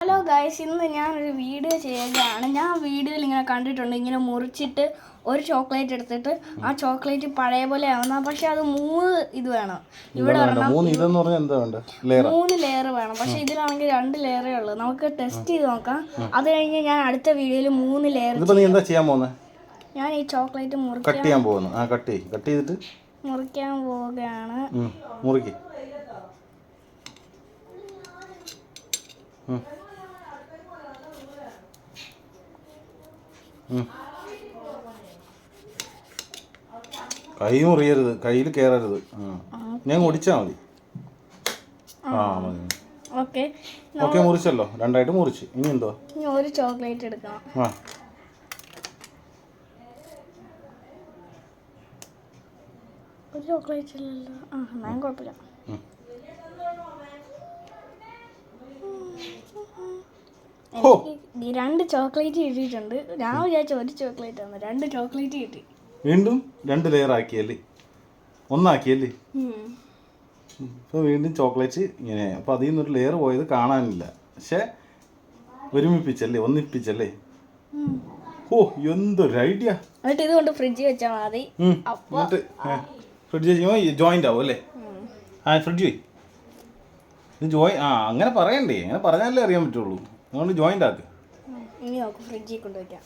Hello guys, ഇന്ന് ഞാനൊരു video ചെയ്യുകയാണ്. ഞാൻ വീഡിയോയിൽ ഇങ്ങനെ കണ്ടിട്ടുണ്ട്, ഇങ്ങനെ മുറിച്ചിട്ട് ഒരു ചോക്ലേറ്റ് എടുത്തിട്ട് ആ ചോക്ലേറ്റ് പഴയ പോലെ ആവുന്ന. പക്ഷെ അത് 3 ഇത് വേണം. ഇവിടെ 3 ലെയർ വേണം. പക്ഷെ ഇതിലാണെങ്കിൽ 2 ലെയറേ ഉള്ളൂ. നമുക്ക് ടെസ്റ്റ് ചെയ്ത് നോക്കാം. അത് കഴിഞ്ഞ് ഞാൻ അടുത്ത വീഡിയോയിൽ 3 ലെയർ ഞാൻ ഈ ചോക്ലേറ്റ് മുറിക്കാൻ പോവുകയാണ്. കൈ മുറിയരുത്, കയ്യിൽ കയറരുത്. ഞാൻ മുറിച്ചാ മതി. ഓക്കെ, മുറിച്ചല്ലോ, രണ്ടായിട്ട് മുറിച്ച്. ഇനി എന്തോ ഒരു ചോക്ലേറ്റ് എടുക്കണം. ഒരു ചോക്ലേറ്റ് ഇല്ലല്ലോ. ഞാൻ കുഴപ്പമില്ല. എനിക്ക് 2 ചോക്ലേറ്റ് കിട്ടിയിട്ടുണ്ട്. ഞാൻ വിചാരിച്ച ഒരു ചോക്ലേറ്റ് ആണ്, 2 ചോക്ലേറ്റ് കിട്ടി. വീണ്ടും 2 ലെയർ ആക്കിയല്ലേ, ഒന്നാക്കിയല്ലേ. ഇപ്പോൾ വീണ്ടും ചോക്ലേറ്റ് ഇങ്ങനെ. അപ്പോൾ അതിൽ നിന്നൊരു ലെയർ പോയത് കാണാനില്ല. പക്ഷെ ഒരുമിപ്പിച്ചല്ലേ, ഒന്നിപ്പിച്ചല്ലേ. ഓ, എന്തൊരു ഐഡിയ. എന്നിട്ട് ഇതുകൊണ്ട് ഫ്രിഡ്ജിൽ വെച്ചാൽ മതി. ഫ്രിഡ്ജ് ജോയിന്റ് ആവും അല്ലേ? ഫ്രിഡ്ജ് പോയി ഇത് അങ്ങനെ പറയണ്ടേ, അങ്ങനെ പറഞ്ഞാലേ അറിയാൻ പറ്റുള്ളൂ. അതുകൊണ്ട് ജോയിന്റ് ആക്ക്. ഇനി നോക്ക്, ഫ്രിഡ്ജിൽ കൊണ്ടുവയ്ക്കാം.